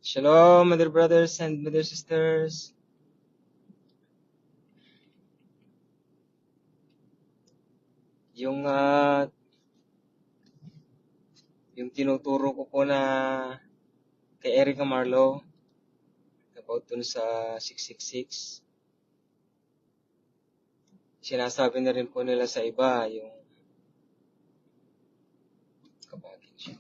Shalom, mother brothers and mother sisters. Yung yung tinuturo ko po na kay Erica Marlowe about dun sa 666. Sinasabi na rin po nila sa iba yung kabagin siya.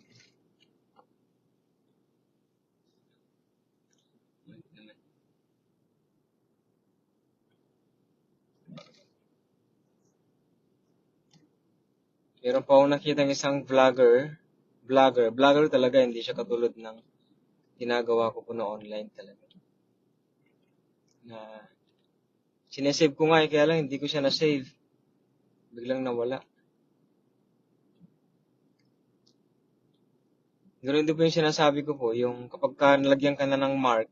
Meron pa akong nakita ng isang vlogger talaga, hindi siya katulad ng ginagawa ko po na online talaga. Na sinesave ko nga kaya lang hindi ko siya na-save. Biglang nawala. Ganoon din po yung sinasabi ko po, yung kapag ka nalagyan ka na ng mark,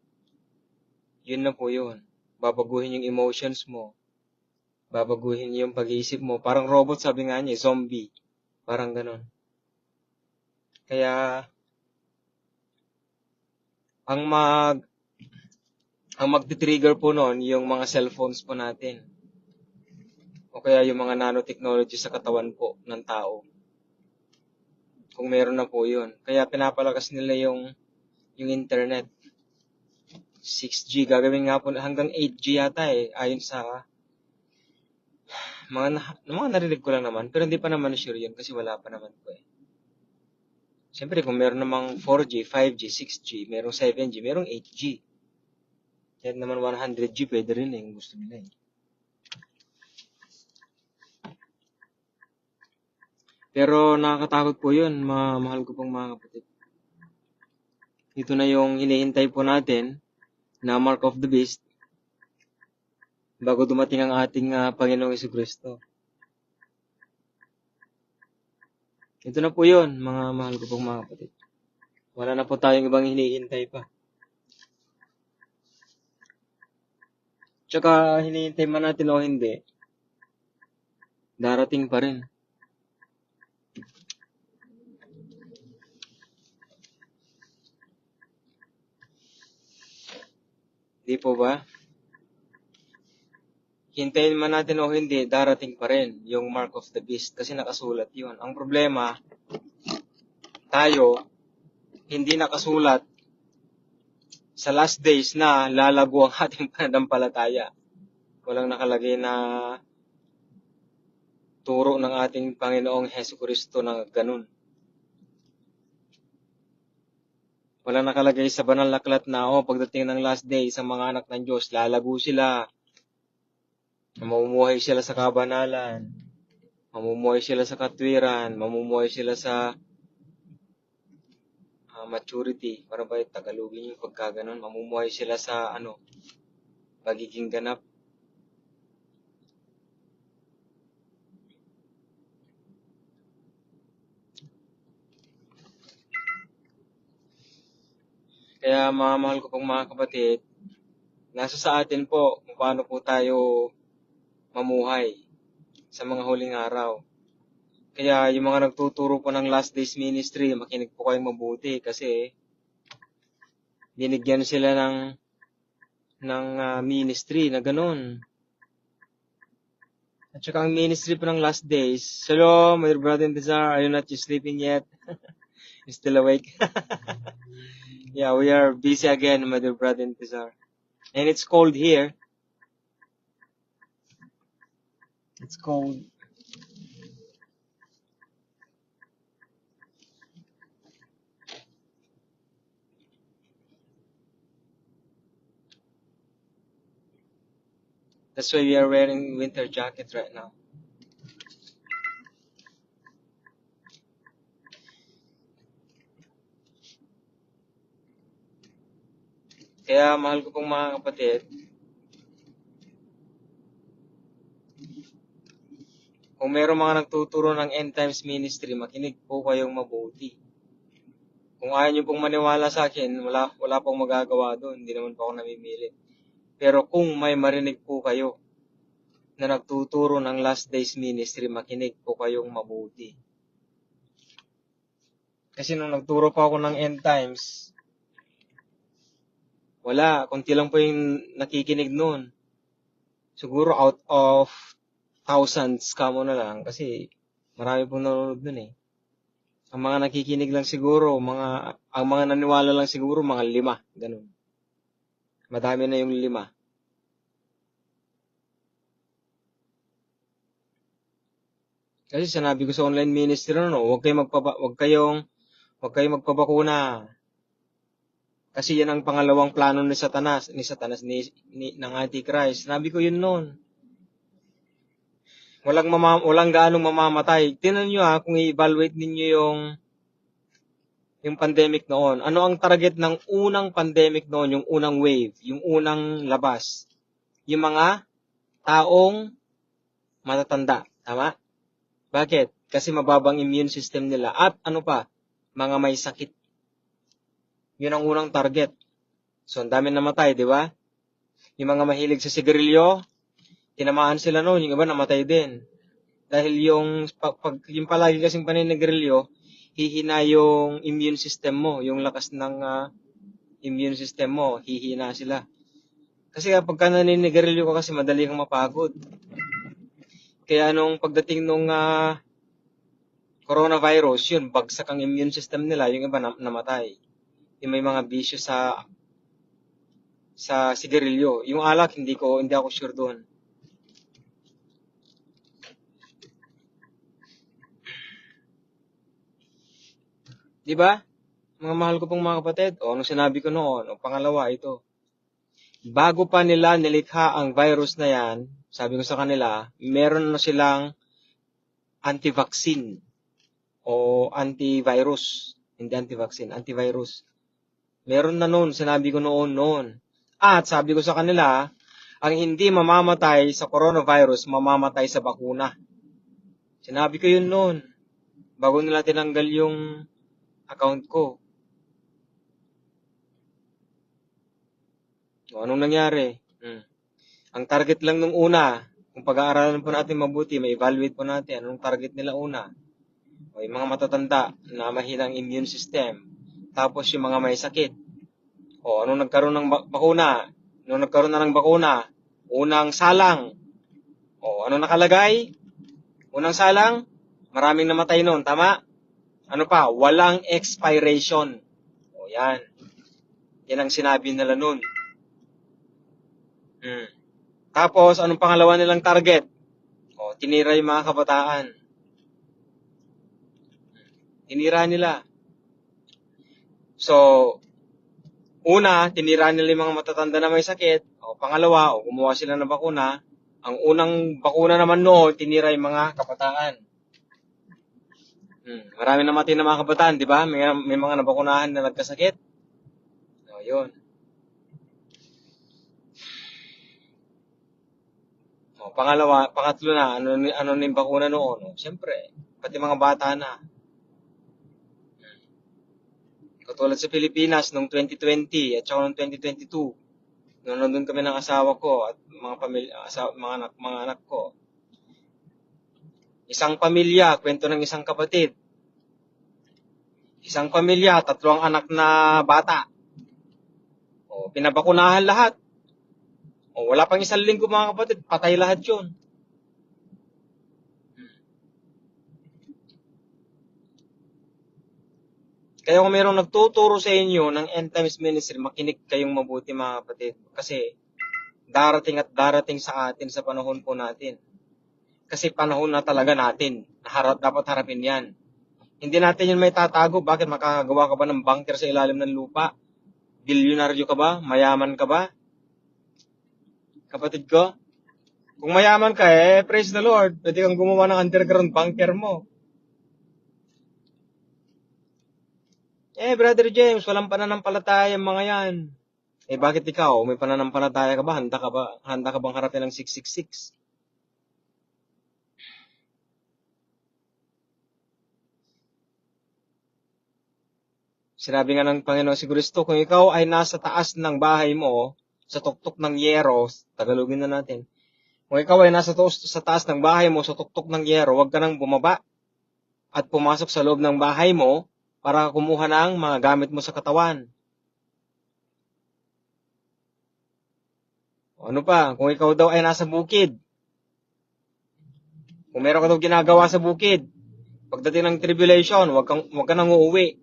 yun na po yun. Babaguhin yung emotions mo. Babaguhin yung pag-iisip mo. Parang robot, sabi nga niya, zombie. Parang ganun. Kaya, ang magti-trigger po noon, yung mga cellphones po natin. O kaya yung mga nanotechnology sa katawan po ng tao. Kung meron na po yun. Kaya pinapalakas nila yung internet. 6G, gagawin nga po hanggang 8G yata ayon sa mga narinig ko lang naman. Pero hindi pa naman sure yun kasi wala pa naman po Siyempre, kung meron namang 4G, 5G, 6G, merong 7G, merong 8G. Kahit naman 100G, pwede rin kung gusto nila Pero nakakatakot po yun, mahal ko pong mga kapatid. Ito na yung hinihintay po natin na mark of the beast bago dumating ang ating Panginoong Jesucristo. Ito na po yun, mga mahal ko pong mga kapatid. Wala na po tayong ibang hinihintay pa. Tsaka hinihintay man natin o hindi, darating pa rin. Di po ba? Hintayin man natin o hindi, darating pa rin yung mark of the beast kasi nakasulat yun. Ang problema, tayo, hindi nakasulat sa last days na lalago ang ating pananampalataya. Walang nakalagay na turo ng ating Panginoong Hesukristo na ganun. Walang nakalagay sa banal na aklat na, pagdating ng last days, ang mga anak ng Diyos, lalago sila. Mamumuhay sila sa kabanalan. Mamumuhay sila sa katwiran. Mamumuhay sila sa maturity. Para ba Tagalogin yung pagkaganon? Mamumuhay sila sa pagiging ganap. Kaya mga mahal ko pong mga kapatid, nasa sa atin po kung paano po tayo mamuhay sa mga huling araw. Kaya yung mga nagtuturo po ng last days ministry, makinig po kayong mabuti kasi binigyan sila ng ministry na ganun. At saka ang ministry po ng last days, Shalom, my brother and Desire, are you not just sleeping yet? You still awake? Yeah, we are busy again, my dear brother and Desire. And it's cold here. It's cold. That's why we are wearing winter jacket right now. Kaya mahal ko pong mga kapatid, kung meron mga nagtuturo ng end times ministry, makinig po kayong mabuti. Kung ayaw nyo pong maniwala sa akin, wala pong magagawa doon. Hindi naman po ako namimili. Pero kung may marinig po kayo na nagtuturo ng last days ministry, makinig po kayong mabuti. Kasi nung nagturo pa ako ng end times, Wala, konti lang po yung nakikinig nun. Siguro out of thousands kamo na lang kasi marami pong nanonood nun eh. Ang mga nakikinig lang siguro, ang mga naniwala lang siguro, mga 5. Ganun. Madami na yung 5. Kasi sinabi ko sa online ministry no, huwag kayong magpabakuna. Kasi yan ang pangalawang plano ng Antichrist. Sinabi ko yun noon. Walang gaanong mamamatay. Tingnan niyo kung i-evaluate ninyo yung pandemic noon. Ano ang target ng unang pandemic noon, yung unang wave, yung unang labas? Yung mga taong matatanda. Tama? Bakit? Kasi mababang immune system nila. At ano pa? Mga may sakit. Yun ang unang target. So, ang dami namatay, di ba? Yung mga mahilig sa sigarilyo, tinamaan sila noon. Yung iba namatay din. Dahil yung palagi kasing paninigarilyo, hihina yung immune system mo. Yung lakas ng immune system mo, hihina sila. Kasi kapag ka naninigarilyo ka kasi madali kang mapagod. Kaya nung pagdating nung coronavirus, yun, bagsak ang immune system nila, yung iba namatay. Yung may mga bisyo sa sigarilyo. Yung alak, hindi ako sure doon. Di ba? Mga mahal ko pong mga kapatid, anong sinabi ko noon? Pangalawa, ito. Bago pa nila nilikha ang virus na yan, sabi ko sa kanila, meron na silang anti-vaccine o antivirus. Hindi anti-vaccine, antivirus. Meron na noon, sinabi ko noon. At sabi ko sa kanila, ang hindi mamamatay sa coronavirus, mamamatay sa bakuna. Sinabi ko yun noon, bago nila tinanggal yung account ko. O, anong nangyari? Ang target lang nung una, kung pag-aaralan po natin mabuti, may evaluate po natin, anong target nila una? O, yung mga matatanda na mahinang immune system. Tapos yung mga may sakit. O, anong nagkaroon ng bakuna? Nung nagkaroon na ng bakuna, unang salang. O, ano nakalagay? Unang salang, maraming namatay noon, tama? Ano pa? Walang expiration. O, yan. Yan ang sinabi nila noon. Tapos, anong pangalawa nilang target? O, tinira yung mga kabataan. Tinira nila. So, una, tinira nila yung mga matatanda na may sakit. O, pangalawa, gumawa sila ng bakuna. Ang unang bakuna naman noon, tinira yung mga kabataan. Marami namatay na mga kabataan, di ba? May mga nabakunahan na nagkasakit. O, yun. O, pangatlo na, ano na yung bakuna noon? O, siyempre, pati mga bata na. Katulad sa Pilipinas noong 2020 at saka noong 2022. Noong nandun kami ng asawa ko at mga anak ko. Isang pamilya, kwento ng isang kapatid. Isang pamilya, 3 anak na bata. O, pinabakunahan lahat. O, wala pang 1 linggo mga kapatid, patay lahat yun. Kaya kung mayroong nagtuturo sa inyo ng End Times Ministry, makinig kayong mabuti mga kapatid. Kasi darating sa atin sa panahon po natin. Kasi panahon na talaga natin. Dapat harapin yan. Hindi natin yun may tatago. Bakit makakagawa ka ba ng bunker sa ilalim ng lupa? Bilyonaryo ka ba? Mayaman ka ba? Kapatid ko? Kung mayaman ka, praise the Lord. Pwede kang gumawa ng underground bunker mo. Brother James, walang pananampalataya yung mga yan. Bakit ikaw? May pananampalataya ka ba? Handa ka bang harapin ng 666? Sinabi nga ng Panginoon si Kristo, kung ikaw ay nasa taas ng bahay mo, sa tuktok ng yero, Tagalogin na natin, kung ikaw ay nasa sa taas ng bahay mo, sa tuktok ng yero, huwag ka nang bumaba at pumasok sa loob ng bahay mo para kumuha ng mga gamit mo sa katawan. Ano pa, kung ikaw daw ay nasa bukid, kung meron ka daw ginagawa sa bukid, pagdating ng tribulation, wag ka nang uuwi.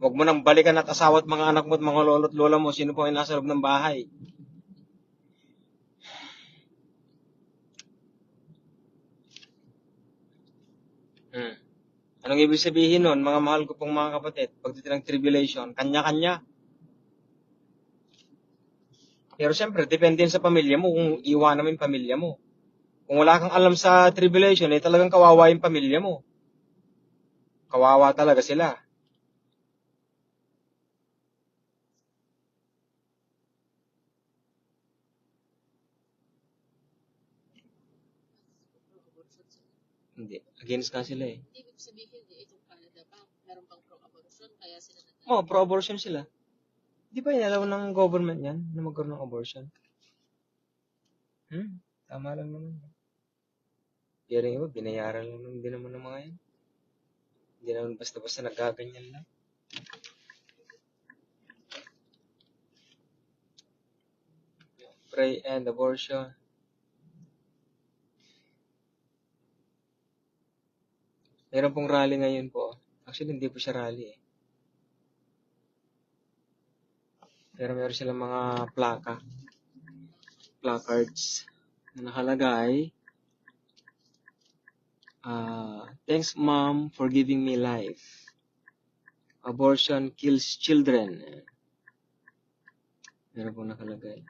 Wag mo nang balikan at asawa at mga anak mo at mga lolo at lola mo, sino po ay nasa loob ng bahay. Hmm. Anong ibig sabihin nun, mga mahal ko pong mga kapatid, pagdating ng tribulation, kanya-kanya. Pero siyempre, depende sa pamilya mo kung iwanan mo yung pamilya mo. Kung wala kang alam sa tribulation, eh talagang kawawa yung pamilya mo. Kawawa talaga sila. Pro-abortion sila. Hindi. Against nga sila eh. Hindi ibig sabihin, itong Canada pa, meron pang pro-abortion, kaya sila Oh, pro-abortion sila. Di ba inalaw ng government yan na magkaroon ng abortion? Tama lang naman. Pero yung iba, binayaran lang naman din naman ng mga yan. Hindi naman basta-basta nagaganyan lang. Pray and abortion. Meron pong rally ngayon po. Actually, hindi po siya rally eh. Pero meron silang mga placards na nakalagay, thanks mom for giving me life. Abortion kills children. Meron pong nakalagay.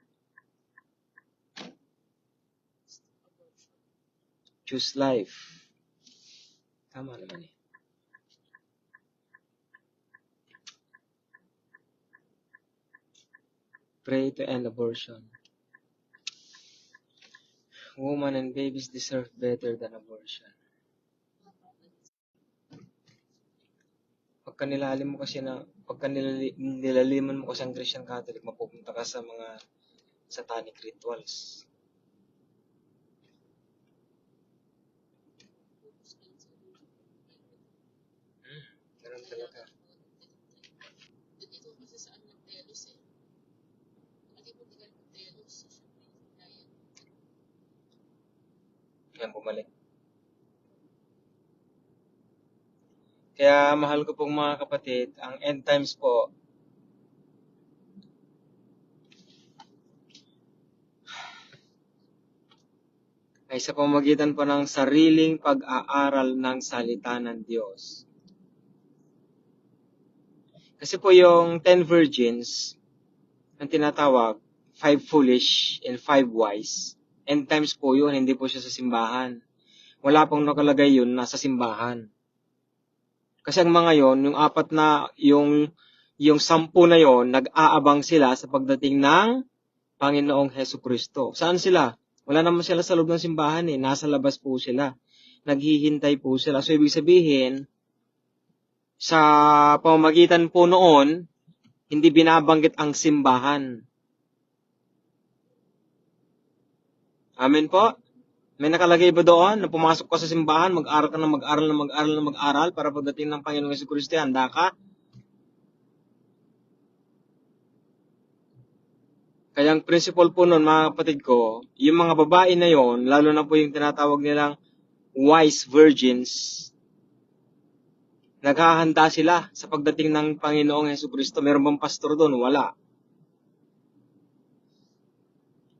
Choose life. Tama naman eh. Pray to end abortion. Women and babies deserve better than abortion. Pagka nilaliman mo kasi ang Christian Catholic, mapupunta ka sa mga satanic rituals. Ganun talaga. Dito kasi saan ng telos eh. Hindi mo tigal ng telos. Yan, bumalik. Kaya mahal ko pong mga kapatid, ang end times po, ay sa pamamagitan po ng sariling pag-aaral ng salita ng Diyos. Kasi po yung 10 virgins, ang tinatawag, 5 foolish and 5 wise, end times po yun, hindi po siya sa simbahan. Wala pong nakalagay yun nasa simbahan. Kasi ang mga yon, yung apat na, yung 10 na yon, nag-aabang sila sa pagdating ng Panginoong Hesukristo. Saan sila? Wala naman sila sa loob ng simbahan eh. Nasa labas po sila. Naghihintay po sila. So, ibig sabihin, sa pamamagitan po noon, hindi binabanggit ang simbahan. Amen po? May nakalagay ba doon na pumasok ka sa simbahan, mag-aral ka na mag-aral para pagdating ng Panginoong Hesukristo, handa ka? Kaya ang principle po nun, mga kapatid ko, yung mga babae na yon, lalo na po yung tinatawag nilang wise virgins, naghahanda sila sa pagdating ng Panginoong Hesukristo. Meron bang pastor doon? Wala.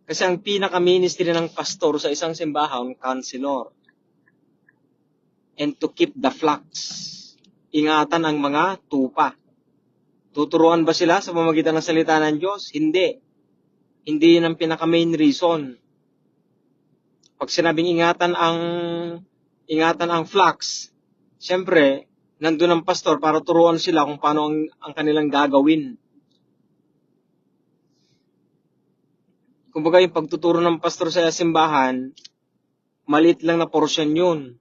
Kasi ang pinaka-ministry ng pastor sa isang simbahan, counselor. And to keep the flocks. Ingatan ang mga tupa. Tuturuan ba sila sa pamamagitan ng salita ng Diyos? Hindi. Hindi yun ang pinaka-main reason. Pag sinabing ingatan ang flocks, siyempre, nandun ang pastor para turuan sila kung paano ang kanilang gagawin. Kumbaga yung pagtuturo ng pastor sa simbahan, maliit lang na porsyon yun.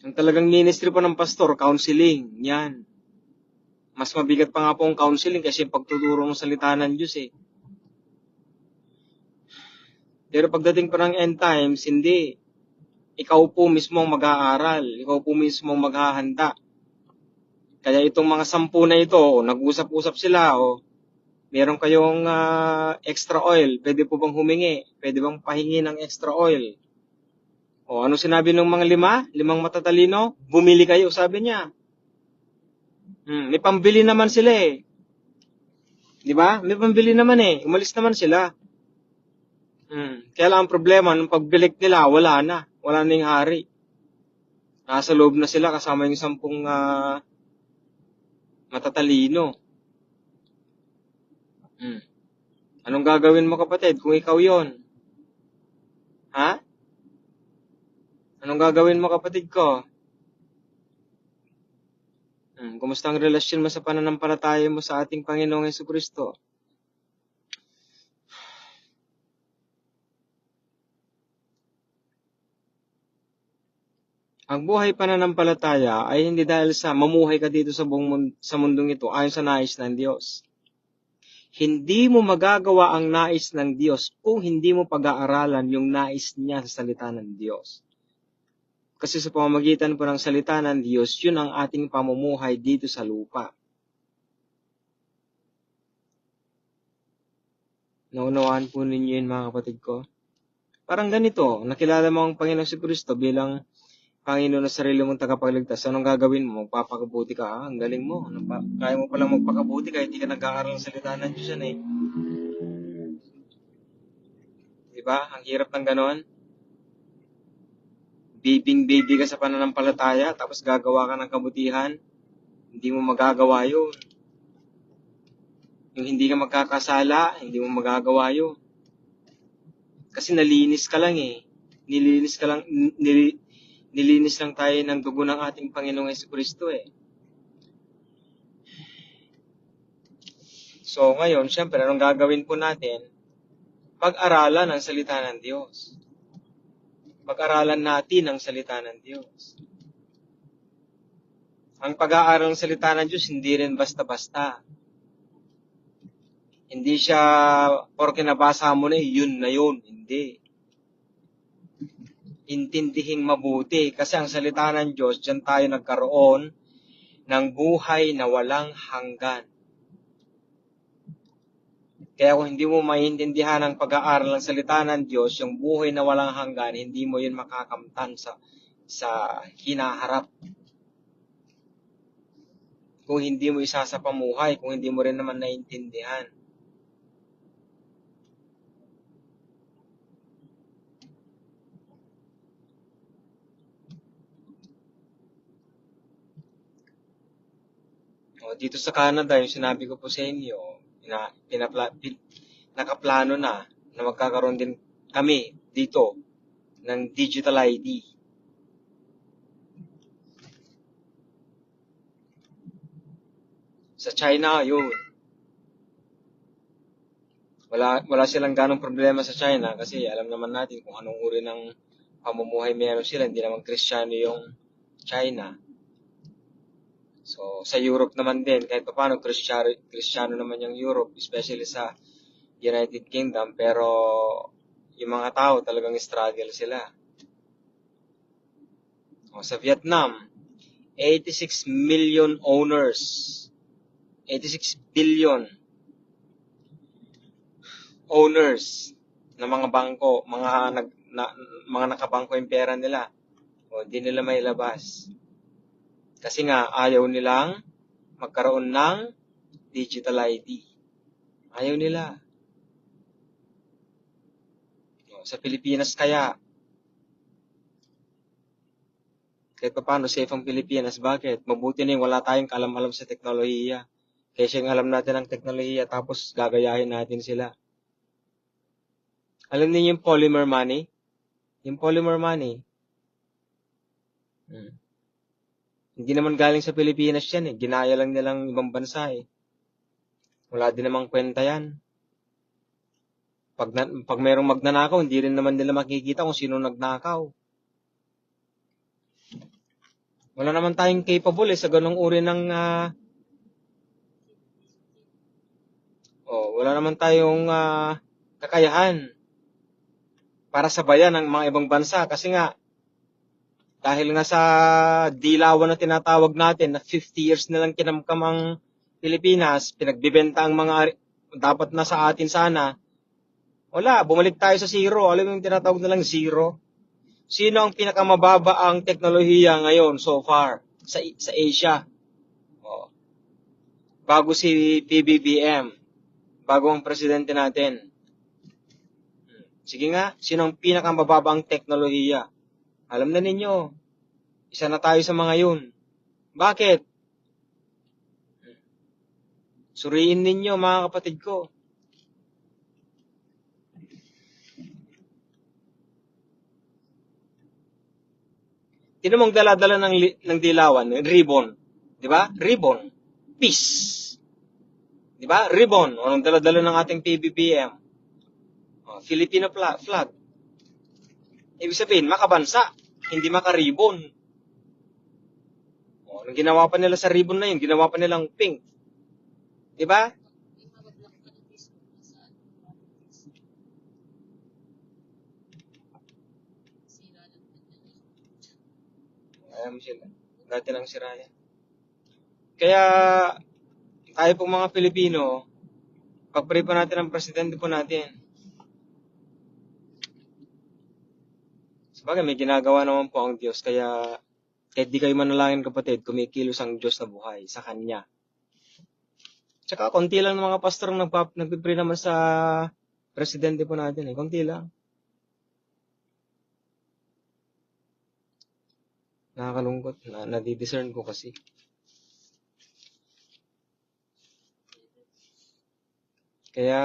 Ang talagang ministry po ng pastor, counseling, yan. Mas mabigat pa nga po ang counseling kasi yung pagtuturo ng salita ng Diyos eh. Pero pagdating pa ng end times, hindi. Ikaw po mismo ang mag-aaral. Ikaw po mismo ang maghahanda. Kaya itong mga 10 na ito, nag-usap-usap sila, meron kayong extra oil, pwede po bang humingi? Pwede bang pahingi ng extra oil? Ano sinabi ng mga 5 matatalino? Bumili kayo, sabi niya. May pambili naman sila eh. Di ba? May pambili naman eh. Umalis naman sila. Kaya lang ang problema, nung pagbilik nila, wala na. Wala na yung hari. Nasa loob na sila kasama yung 10 matatalino. Anong gagawin mo kapatid kung ikaw yon? Ha? Anong gagawin mo kapatid ko? Kumusta ang relasyon mo sa pananampalataya mo sa ating Panginoong Jesucristo? Ang buhay pananampalataya ay hindi dahil sa mamuhay ka dito sa mundong ito ayon sa nais ng Diyos. Hindi mo magagawa ang nais ng Diyos kung hindi mo pag-aaralan yung nais niya sa salita ng Diyos. Kasi sa pamamagitan po ng salita ng Diyos, yun ang ating pamumuhay dito sa lupa. Naunawaan po ninyo yun mga kapatid ko? Parang ganito, nakilala mo ang Panginoong Jesucristo bilang Panginoon na sarili mong tagapagligtas. Anong gagawin mo? Magpapakabuti ka? Ang galing mo. Kaya mo palang magpakabuti kahit hindi ka nag-aaral ng salita ng Diyos yan eh. Diba? Ang hirap ng ganon. Baby ka sa pananampalataya, tapos gagawa ka ng kabutihan. Hindi mo magagawa yun. Yung hindi ka magkakasala, hindi mo magagawa yun. Kasi nalinis ka lang eh. Nilinis lang tayo ng dugo ng ating Panginoong Jesucristo eh. So ngayon, syempre, anong gagawin po natin? Pag-aralan ang salita ng Diyos. Pag-aralan natin ang salita ng Diyos. Ang pag-aaral ng salita ng Diyos, hindi rin basta-basta. Hindi siya, porke nabasa mo na yun na yun. Hindi. Intindihing mabuti. Kasi ang salita ng Diyos, dyan tayo nagkaroon ng buhay na walang hanggan. Kaya kung hindi mo maintindihan ang pag-aaral ng salita ng Diyos, yung buhay na walang hanggan, hindi mo yun makakamtan sa hinaharap. Kung hindi mo isa sa pamuhay, kung hindi mo rin naman naintindihan. Dito sa Canada, yung sinabi ko po sa inyo, nakaplano na magkakaroon din kami dito ng digital ID. Sa China, yun. Wala silang ganong problema sa China kasi alam naman natin kung anong uri ng pamumuhay meron sila. Hindi naman Kristiyano yung China. So, sa Europe naman din, kahit paano Kristiyano naman yung Europe, especially sa United Kingdom, pero yung mga tao talagang struggle sila. Sa Vietnam, 86 million owners, 86 billion owners ng mga bangko, mga nakabangko yung pera nila. Hindi nila mailabas. Kasi nga, ayaw nilang magkaroon ng digital ID. Ayaw nila. Sa Pilipinas kaya, kahit pa paano safe ang Pilipinas. Bakit? Mabuti na yung wala tayong kalam-alam sa teknolohiya. Kaysa yung alam natin ang teknolohiya, tapos gagayahin natin sila. Alam niyo yung polymer money? Yung polymer money. Hindi naman galing sa Pilipinas yan eh. Ginaya lang nilang ibang bansa eh. Wala din namang kwenta yan. Pag mayroong magnanakaw, hindi rin naman nila makikita kung sino nagnakaw. Wala naman tayong capable sa ganung uri ng wala naman tayong kakayahan para sabayan ng mga ibang bansa kasi nga Dahil nga sa dilawan na tinatawag natin na 50 years na lang kinamkam ang Pilipinas, pinagbibenta ang mga dapat na sa atin sana. Wala, bumalik tayo sa zero. Alam mo yung tinatawag na lang zero? Sino ang pinakamababa ang teknolohiya ngayon so far sa Asia? Oh, bago si PBBM, bago ang presidente natin. Sige nga, sino ang pinakamababa ang teknolohiya? Alam na ninyo, isa na tayo sa mga yun. Bakit? Suriin ninyo mga kapatid ko. Sino mong dala-dala ng dilawan, ribbon. Di ba? Ribbon. Peace. Di ba? Ribbon. O ang dala-dala ng ating PBBM. O, Filipino flag. Ibig sabihin, makabansa. Hindi makaribon. O, anong ginawa pa nila sa ribbon na yun? Ginawa pa nilang pink. Di ba? Yung mabablock ka ng Facebook na sa Facebook. Sira na naman yan. Alam mo sila. Dati lang si Ryan. Kaya, tayo pong mga Pilipino, pag-pray pa natin ang presidente po natin. Sabagay, may ginagawa naman po ang Diyos. Kaya, kahit di kayo manalangin kapatid, kumikilos ang Diyos na buhay sa Kanya. Tsaka, konti lang ng mga pastor ang nagpipray naman sa presidente po natin. Konti lang. Nakakalungkot. Nadidiscern ko kasi. Kaya,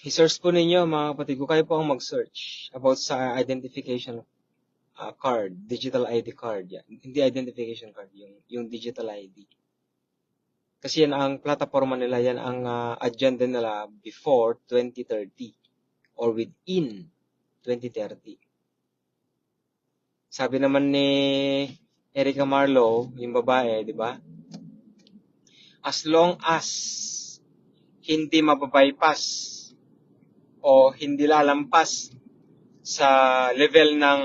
i-search po ninyo mga kapatid ko. Kayo po ang mag-search about sa identification card, digital ID card. Yan. Hindi identification card, yung digital ID. Kasi yan ang plataforma nila, yan ang agenda nila before 2030 or within 2030. Sabi naman ni Erica Marlowe, yung babae, di ba? As long as hindi mababypass o hindi lalampas sa level ng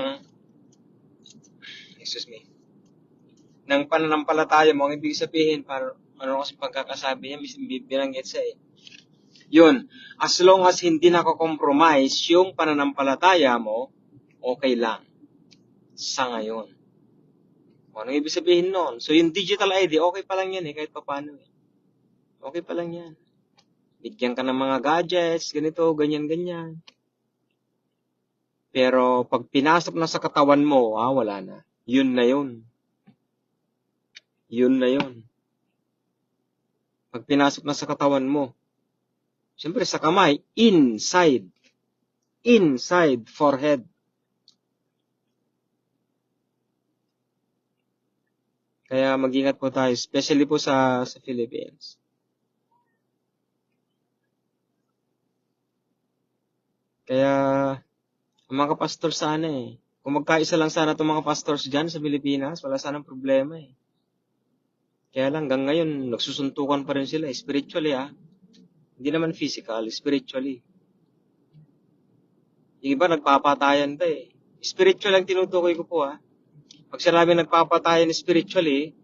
pananampalataya mo, ang ibig sabihin, para ano kasi pagkakasabi niya, binanggit siya eh. Yun, as long as hindi nakakompromise yung pananampalataya mo, okay lang. Sa ngayon. Anong ibig sabihin nun? So, yung digital ID, okay pa lang yan eh, kahit paano eh. Okay pa lang yan. Bigyan ka ng mga gadgets, ganito, ganyan. Pero, pag pinasok na sa katawan mo, wala na. Yun na yun. Yun na yun. Pag pinasok na sa katawan mo, siyempre sa kamay, inside forehead. Kaya mag-ingat po tayo, especially po sa Philippines. Kaya, ang mga pastor sana eh. Kung magkaisa lang sana itong mga pastors dyan sa Pilipinas, wala sanang problema eh. Kaya lang, hanggang ngayon, nagsusuntukan pa rin sila, spiritually Hindi naman physical, spiritually. Yung iba, nagpapatayan pa eh. Spiritual ang tinutukoy ko po Pag sinabi nagpapatayan spiritually,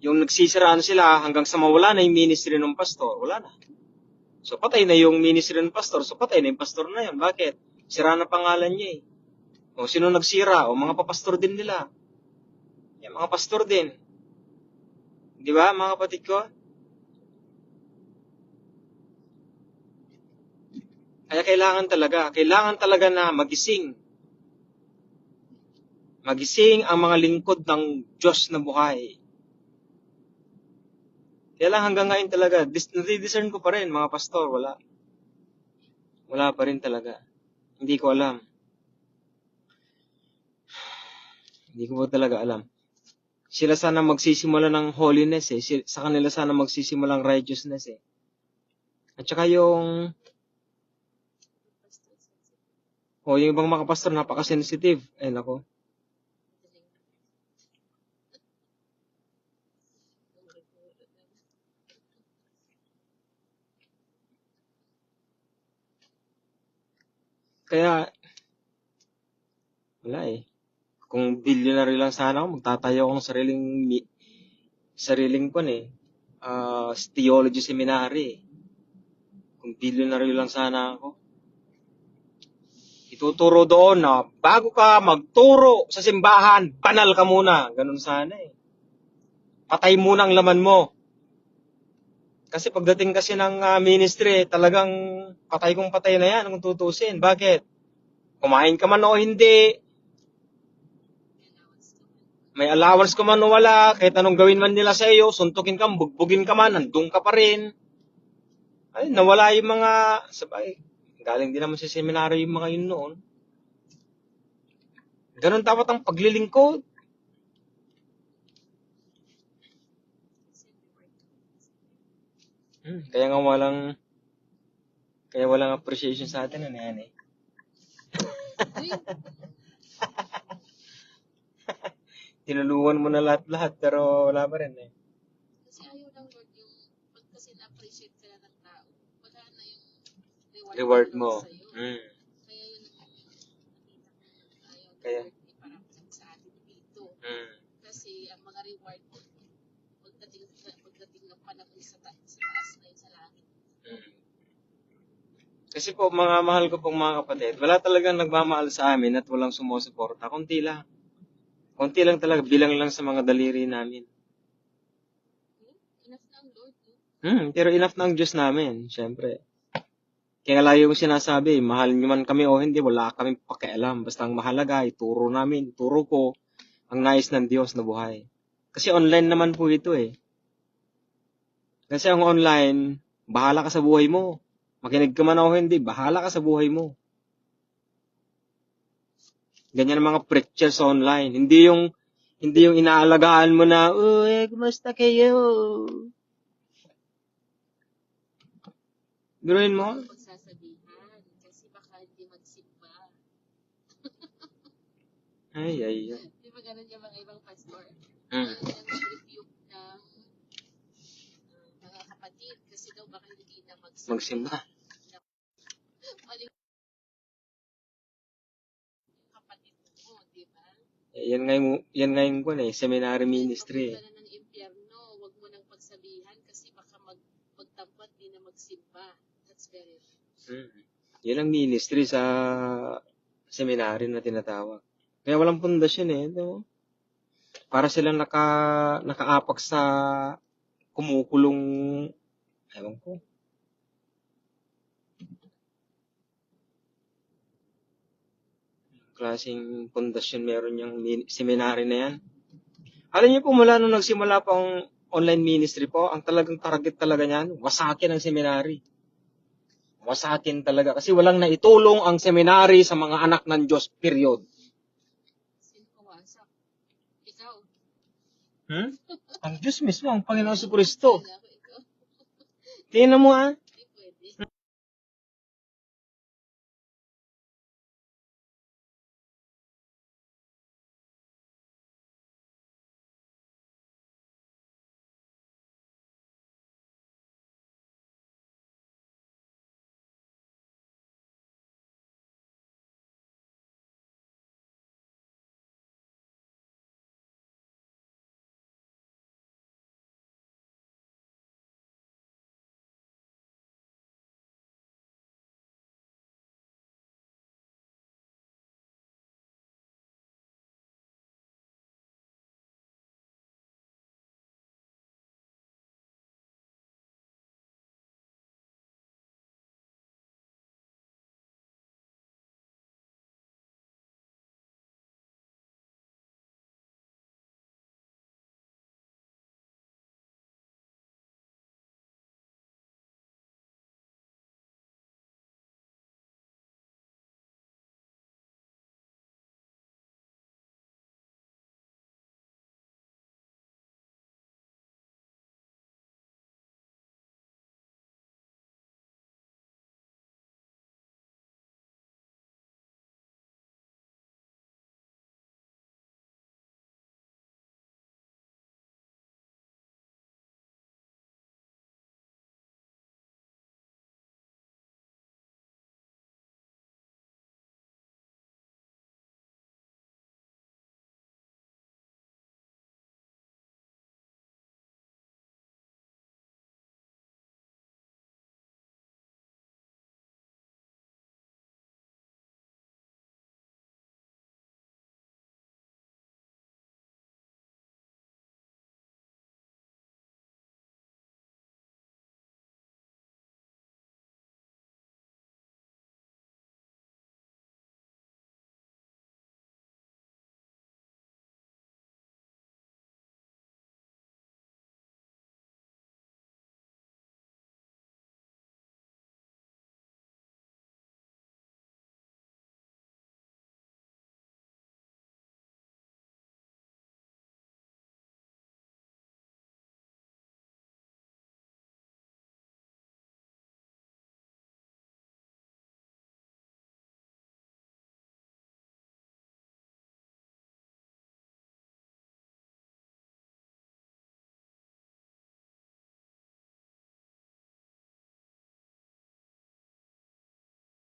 yung nagsisiraan sila hanggang sa mawala na yung ministry ng pastor, wala na. So, patay na yung ministry ng pastor, so patay na yung pastor na yun. Bakit? Sira na pangalan niya eh. O, sino nagsira? O, mga papastor din nila. Yan, mga pastor din. Di ba, mga kapatid ko? Kaya kailangan talaga na magising. Magising ang mga lingkod ng Diyos na buhay. Kaya lang hanggang ngayon talaga, nadidiscern ko pa rin, mga pastor, wala. Wala pa rin talaga. Hindi ko alam. Hindi ko pa talaga alam. Sila sana magsisimula ng holiness eh. Sa kanila sana magsisimula ng righteousness eh. At saka yung ibang mga pastor napaka-sensitive. Ay nako. Kaya Wala eh. Kung billionaire lang sana ako, magtatayo ako ng sariling theology seminary eh. Kung billionaire lang sana ako. Ituturo doon na bago ka magturo sa simbahan, banal ka muna. Ganun sana eh. Patay muna ang laman mo. Kasi pagdating kasi ng ministry, talagang patay kung patay na yan kung tutusin. Bakit? Kumain ka man o hindi, may allowance ka man o wala, kahit anong gawin man nila sa iyo, suntukin ka, bugbugin ka man, nandun ka pa rin. Ay, nawala yung mga, sabay, galing din naman sa seminaryo yung mga yun noon. Ganun dapat ang paglilingkod. Kaya walang appreciation sa atin, ano yan eh. Uy, Tinulungan mo na lahat-lahat, pero wala pa rin eh. kasi ayaw ng Lord yung, pag kasi na-appreciate ka na ng tao, wala na yung Reward ng mo. Lord sa'yo. Kaya yun ang nakita ko, ayaw ng Kaya, Lord iparangkap sa atin dito. Kasi ang mga reward mo, pagdating ng panahon sa taas na yun sa langit. Kasi po, mga mahal ko pong mga kapatid, wala talagang nagmamahal sa amin at walang sumusuporta. Konti lang. Konti lang talaga, bilang lang sa mga daliri namin. Enough na ang Lord. Pero enough na ang Diyos namin, syempre. Kaya lagi kong sinasabi, mahal niyo man kami o hindi, wala kaming pakialam. Basta ang mahalaga, ituro ko ang nais ng Diyos na buhay. Kasi online naman po ito eh. Kasi ang online, bahala ka sa buhay mo. Makinig ka man o hindi, bahala ka sa buhay mo. Ganyan ang mga preachers online. Hindi yung inaalagaan mo na, kumusta kayo? Biruin mo? Pagsasabihan, kasi baka hindi magsimba. Ay. Di ba ganun yung mga ibang pastor? Mm. Yung rebuke ng mga kapatid, kasi daw baka hindi na Magsimba. Maling kapatid mo, di ba? Yan nga yung seminary ministry. Papunta na ng impyerno, wag mo nang pagsabihan kasi baka magtampat di na magsimba. That's very Yan ang ministry sa seminary na tinatawag. Kaya walang pundasyon eh. No? Para silang nakaapak sa kumukulong, ewan ko. Klaseng pundasyon meron yung seminary na yan. Alam niyo po, mula nung nagsimula pa ang online ministry po, ang talagang target talaga niyan, wasakin ang seminary. Wasakin talaga. Kasi walang naitulong ang seminary sa mga anak ng Diyos, period. wasak. Ikaw, Ang Diyos mismo, ang Panginoon sa Kristo. ikaw. Tingnan mo